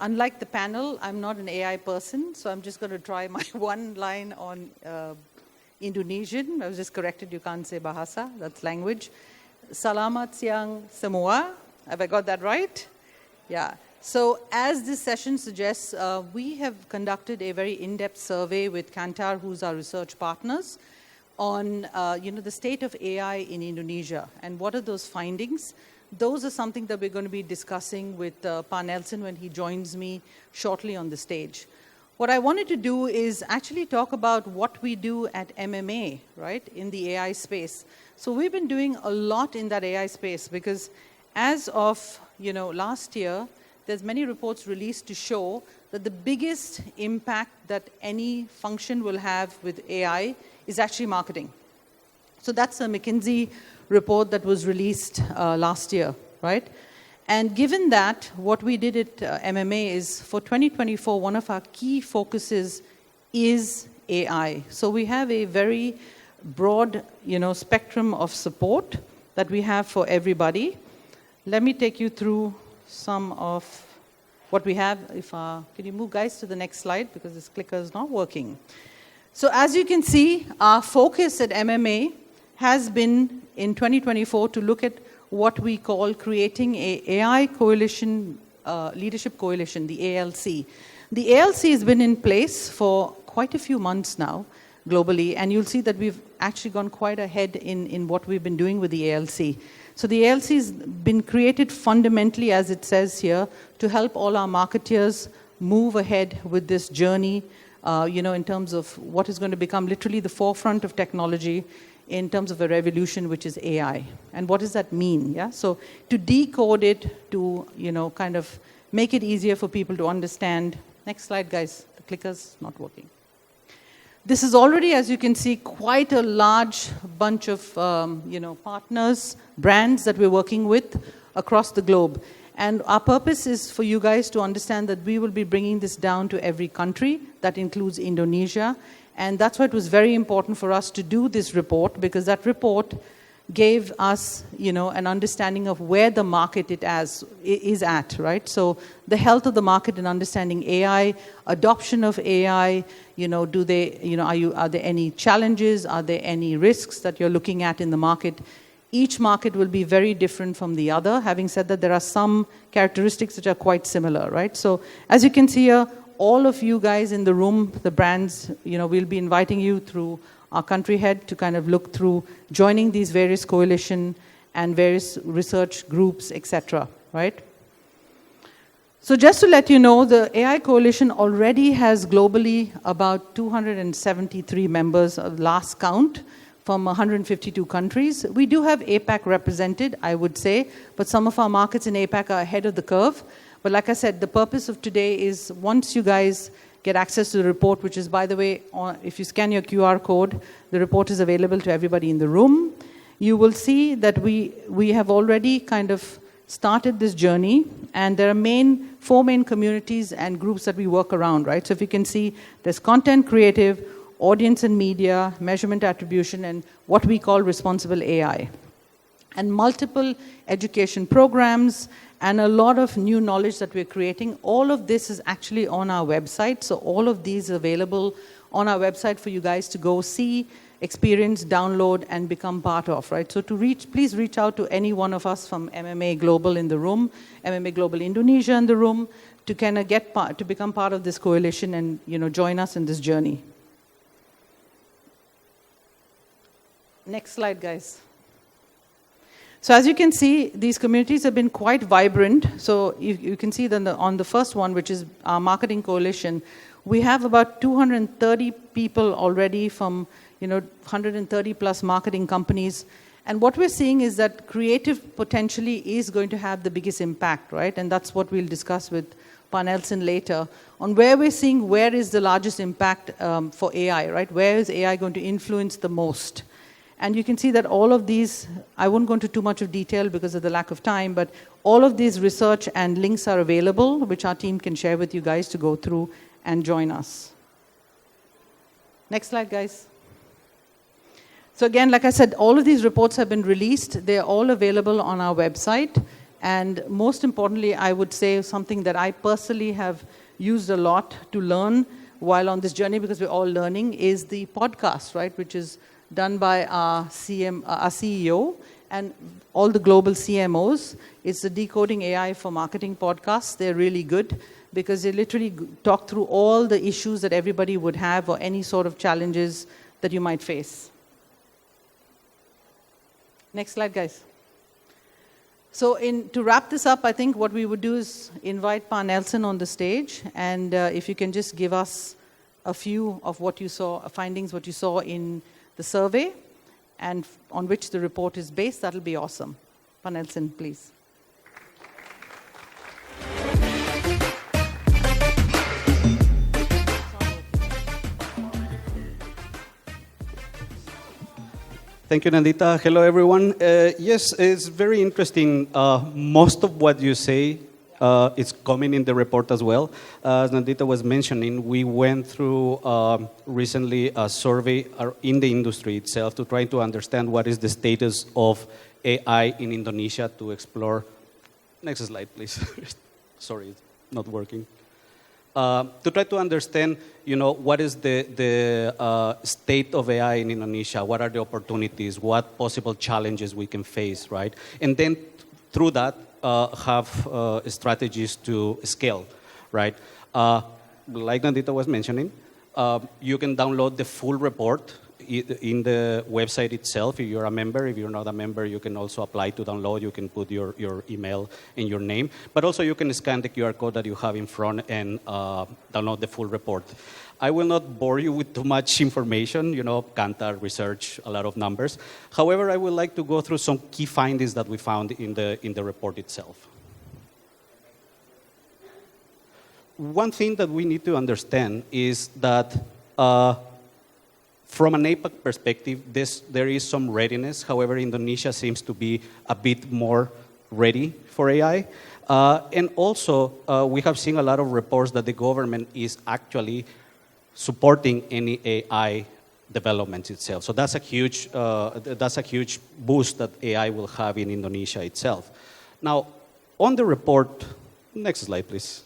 Unlike the panel, I'm not an AI person, so I'm just going to try my one line on Indonesian. I was just corrected, you can't say bahasa, that's language. Selamat siang semua. Have I got that right? Yeah. So as this session suggests, we have conducted a very in-depth survey with Kantar, who's our research partners, on the state of AI in Indonesia and what are those findings. Those are something that we're going to be discussing with Pa Nelson when he joins me shortly on the stage. What I wanted to do is actually talk about what we do at MMA, right, in the AI space. So we've been doing a lot in that AI space because as of last year, there's many reports released to show that the biggest impact that any function will have with AI is actually marketing. So that's a McKinsey report that was released last year, right? And given that, what we did at MMA is for 2024, one of our key focuses is AI. So we have a very broad, spectrum of support that we have for everybody. Let me take you through some of what we have. Can you move guys to the next slide because this clicker is not working. So as you can see, our focus at MMA has been in 2024 to look at what we call creating a AI coalition, leadership coalition, the ALC. The ALC has been in place for quite a few months now globally, and you'll see that we've actually gone quite ahead in what we've been doing with the ALC. So the ALC has been created fundamentally, as it says here, to help all our marketeers move ahead with this journey, in terms of what is going to become literally the forefront of technology in terms of a revolution, which is AI. And what does that mean? Yeah. So to decode it, to kind of make it easier for people to understand. Next slide, guys. The clicker's not working. This is already, as you can see, quite a large bunch of partners, brands that we're working with across the globe. And our purpose is for you guys to understand that we will be bringing this down to every country. That includes Indonesia. And that's why it was very important for us to do this report, because that report gave us, an understanding of where the market is at, right? So the health of the market and understanding AI, adoption of AI, are there any challenges? Are there any risks that you're looking at in the market? Each market will be very different from the other. Having said that, there are some characteristics which are quite similar, right? So as you can see here, all of you guys in the room, the brands, we'll be inviting you through our country head to kind of look through joining these various coalition and various research groups, etc., right? So just to let you know, the AI coalition already has globally about 273 members of last count from 152 countries. We do have APAC represented, I would say, but some of our markets in APAC are ahead of the curve. But like I said, the purpose of today is once you guys get access to the report, which is, by the way, if you scan your QR code, the report is available to everybody in the room. You will see that we have already kind of started this journey, and there are four main communities and groups that we work around, right? So if you can see, there's content creative, audience and media, measurement attribution, and what we call responsible AI. And multiple education programs, and a lot of new knowledge that we're creating. All of this is actually on our website. So all of these are available on our website for you guys to go see, experience, download, and become part of, right? So please reach out to any one of us from MMA Global in the room, MMA Global Indonesia in the room, to kind of to become part of this coalition and join us in this journey. Next slide, guys. So as you can see, these communities have been quite vibrant. So you can see that on the first one, which is our marketing coalition, we have about 230 people already from 130 plus marketing companies. And what we're seeing is that creative potentially is going to have the biggest impact, right? And that's what we'll discuss with Pa Nelson later, on where we're seeing where is the largest impact for AI, right? Where is AI going to influence the most? And you can see that all of these, I won't go into too much of detail because of the lack of time, but all of these research and links are available, which our team can share with you guys to go through and join us. Next slide, guys. So again, like I said, all of these reports have been released. They're all available on our website. And most importantly, I would say something that I personally have used a lot to learn while on this journey, because we're all learning, is the podcast, right, which is done by our CEO and all the global CMOs. It's the Decoding AI for Marketing podcast. They're really good because they literally talk through all the issues that everybody would have or any sort of challenges that you might face. Next slide, guys. So to wrap this up, I think what we would do is invite Pa Nelson on the stage, and if you can just give us a few of what you saw, findings, what you saw in the survey, and on which the report is based, that'll be awesome. Pa Nelson, please. Thank you, Nandita. Hello, everyone. Yes, it's very interesting. Most of what you say is coming in the report as well. As Nandita was mentioning, we went through recently a survey in the industry itself to try to understand what is the status of AI in Indonesia to explore. Next slide, please. Sorry, it's not working. To try to understand, what is the state of AI in Indonesia, what are the opportunities, what possible challenges we can face, right? And then through that, have strategies to scale, right? Like Nandita was mentioning, you can download the full report in the website itself if you're a member. If you're not a member, you can also apply to download. You can put your email and your name. But also you can scan the QR code that you have in front and download the full report. I will not bore you with too much information, Kantar research, a lot of numbers. However, I would like to go through some key findings that we found in the report itself. One thing that we need to understand is that from an APAC perspective, there is some readiness. However, Indonesia seems to be a bit more ready for AI. And also, we have seen a lot of reports that the government is actually supporting any AI developments itself. So that's a huge boost that AI will have in Indonesia itself. Now, on the report, next slide, please.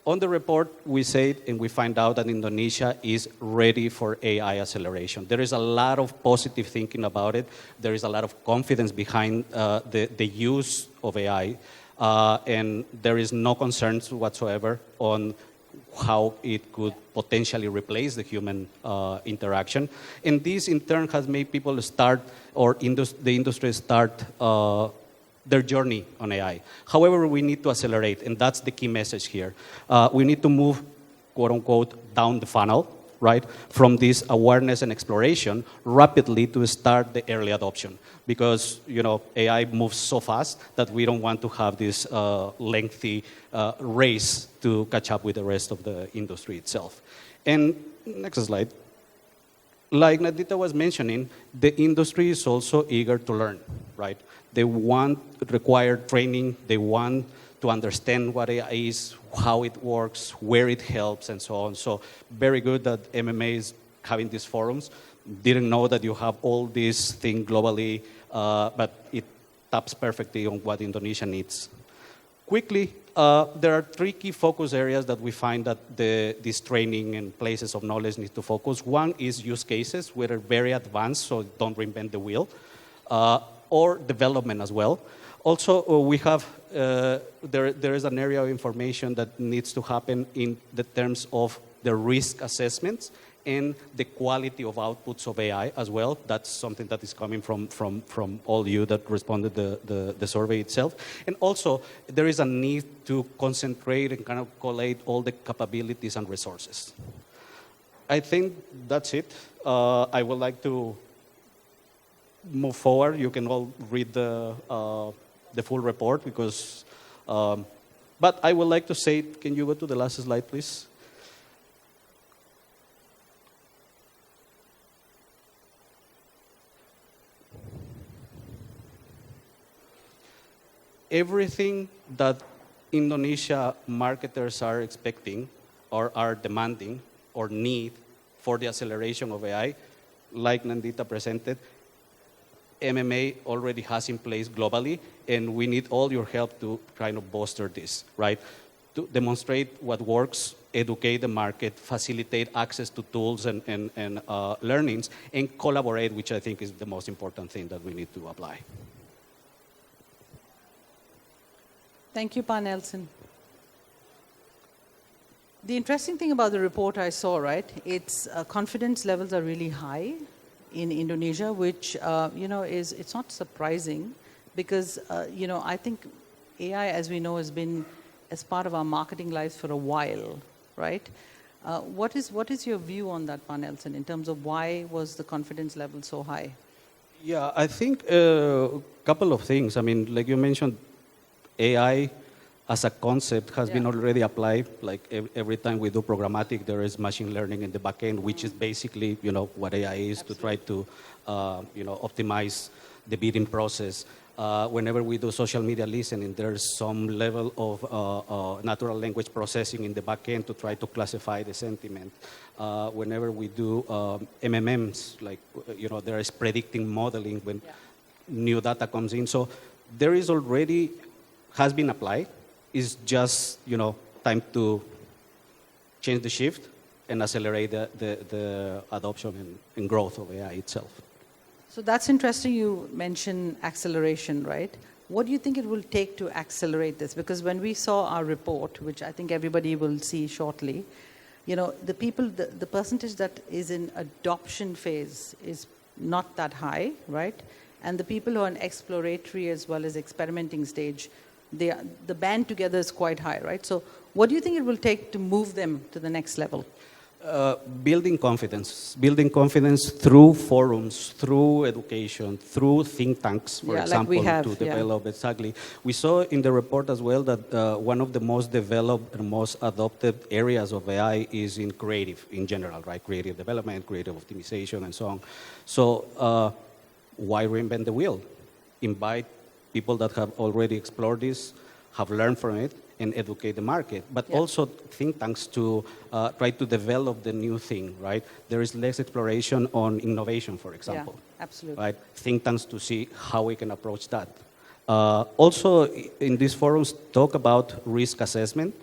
On the report, we said and we find out that Indonesia is ready for AI acceleration. There is a lot of positive thinking about it. There is a lot of confidence behind the use of AI. And there is no concerns whatsoever on how it could potentially replace the human interaction. And this, in turn, has made people start, or the industry start, their journey on AI. However, we need to accelerate, and that's the key message here. We need to move, quote unquote, down the funnel, right, from this awareness and exploration rapidly to start the early adoption. Because, AI moves so fast that we don't want to have this lengthy race to catch up with the rest of the industry itself. And next slide. Like Nandita was mentioning, the industry is also eager to learn, right? They want required training. They want to understand what AI is, how it works, where it helps, and so on. So very good that MMA is having these forums. Didn't know that you have all these things globally, but it taps perfectly on what Indonesia needs. Quickly, there are 3 key focus areas that we find that this training and places of knowledge need to focus. One is use cases, which are very advanced, so don't reinvent the wheel, or development as well. Also, we have, there is an area of information that needs to happen in the terms of the risk assessments and the quality of outputs of AI as well. That's something that is coming from all you that responded the survey itself. And also, there is a need to concentrate and kind of collate all the capabilities and resources. I think that's it. I would like to move forward. You can all read the full report because, but I would like to say, can you go to the last slide, please? Everything that Indonesia marketers are expecting or are demanding or need for the acceleration of AI, like Nandita presented, MMA already has in place globally, and we need all your help to kind of bolster this, right? To demonstrate what works, educate the market, facilitate access to tools and learnings, and collaborate, which I think is the most important thing that we need to apply. Thank you, Pa Nelson. The interesting thing about the report I saw, right, its confidence levels are really high in Indonesia, which, it's not surprising because, I think AI, as we know, has been as part of our marketing lives for a while, right? What is your view on that, Pa Nelson, in terms of why was the confidence level so high? Yeah, I think a couple of things. I mean, like you mentioned, AI as a concept has been already applied. Like every time we do programmatic, there is machine learning in the back end, which is basically, what AI is. Absolutely. To try to, optimize the bidding process. Whenever we do social media listening, there's some level of natural language processing in the back end to try to classify the sentiment. Whenever we do MMMs, like, there is predicting modeling when new data comes in. So there is already, has been applied. It's just, time to change the shift and accelerate the adoption and growth of AI itself. So that's interesting you mentioned acceleration, right? What do you think it will take to accelerate this? Because when we saw our report, which I think everybody will see shortly, the percentage that is in adoption phase is not that high, right? And the people who are in exploratory as well as experimenting stage, the band together is quite high, right? So what do you think it will take to move them to the next level? Building confidence through forums, through education, through think tanks, for example, like to develop. Exactly. We saw in the report as well that one of the most developed and most adopted areas of AI is in creative in general, right? Creative development, creative optimization, and so on. So why reinvent the wheel? Invite people that have already explored this, have learned from it, and educate the market, but also think tanks to try to develop the new thing, right? There is less exploration on innovation, for example. Yeah, absolutely. Right? Think tanks to see how we can approach that. Also, in these forums, talk about risk assessment,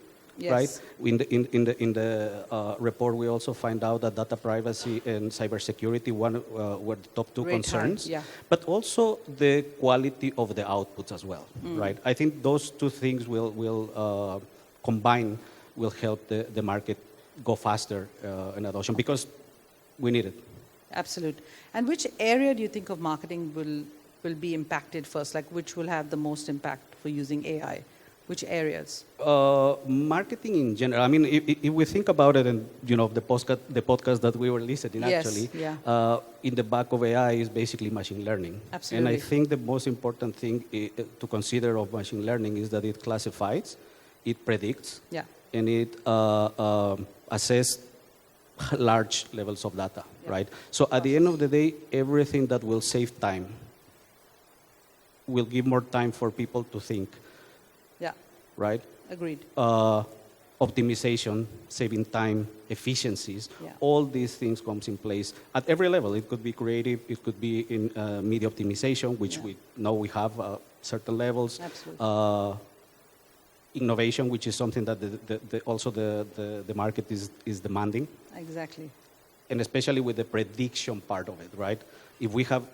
right? In the report, we also find out that data privacy and cybersecurity were the top two concerns, but also the quality of the outputs as well, right? I think those two things will combine, will help the market go faster in adoption because we need it. Absolutely. And which area do you think of marketing will be impacted first? Like which will have the most impact for using AI? Which areas? Marketing in general. I mean, if we think about it, and the podcast that we were listening, actually, in the back of AI is basically machine learning. Absolutely. And I think the most important thing to consider of machine learning is that it classifies, it predicts, and it assesses large levels of data, right? So at the end of the day, everything that will save time will give more time for people to think. Right? Agreed. Optimization, saving time, efficiencies, all these things comes in place at every level. It could be creative, it could be in media optimization, which we know we have certain levels. Absolutely. Innovation, which is something that also the market is demanding. Exactly. And especially with the prediction part of it, right? If we have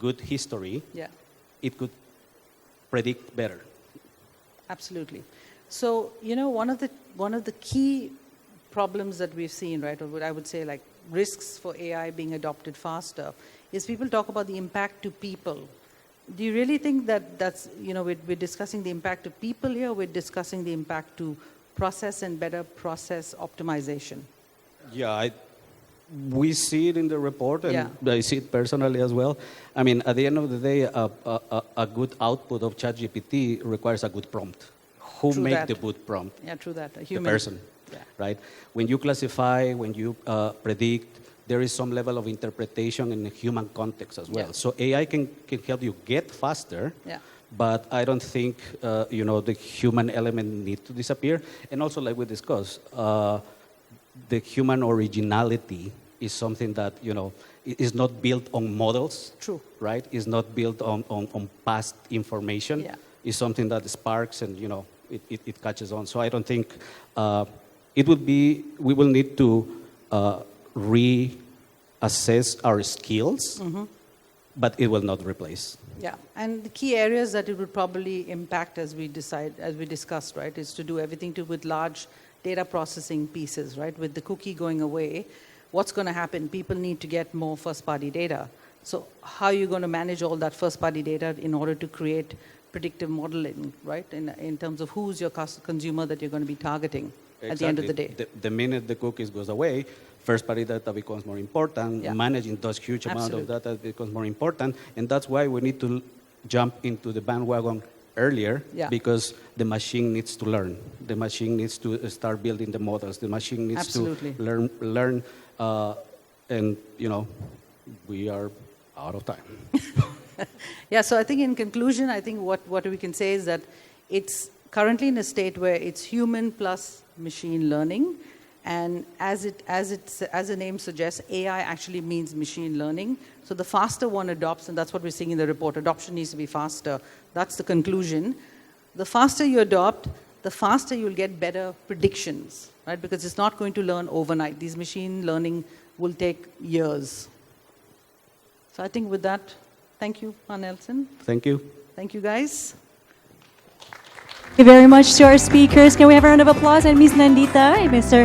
good history, it could predict better. Absolutely. So, one of the key problems that we've seen, right, or what I would say like risks for AI being adopted faster, is people talk about the impact to people. Do you really think that's, we're discussing the impact to people here, we're discussing the impact to process and better process optimization? Yeah, we see it in the report, and I see it personally as well. I mean, at the end of the day, a good output of ChatGPT requires a good prompt. Who makes the good prompt? Yeah, true that. A human. The person, right? When you classify, when you predict, there is some level of interpretation in the human context as well. So AI can help you get faster, but I don't think, the human element needs to disappear. And also, like we discussed, the human originality is something that, is not built on models. True. Right? It's not built on past information. Yeah. It's something that sparks and, it catches on. So I don't think we will need to reassess our skills, but it will not replace. Yeah, and the key areas that it would probably impact as we discussed, right, is to do everything with large data processing pieces, right? With the cookie going away, what's going to happen? People need to get more first-party data. So how are you going to manage all that first-party data in order to create predictive modeling, right, in terms of who's your consumer that you're going to be targeting at the end of the day? The minute the cookies goes away, first-party data becomes more important. Yeah. Managing those huge amount of Absolutely. data becomes more important, and that's why we need to jump into the bandwagon earlier, Yeah. because the machine needs to learn. The machine needs to start building the models. The machine needs Absolutely. to learn, and we are out of time. Yeah, so I think in conclusion, I think what we can say is that it's currently in a state where it's human plus machine learning, and as the name suggests, AI actually means machine learning. So the faster one adopts, and that's what we're seeing in the report, adoption needs to be faster. That's the conclusion. The faster you adopt, the faster you'll get better predictions, right? Because it's not going to learn overnight. These machine learning will take years. So I think with that, thank you, Nelson. Thank you. Thank you, guys. Thank you very much to our speakers. Can we have a round of applause? And Ms. Nandita and Mr.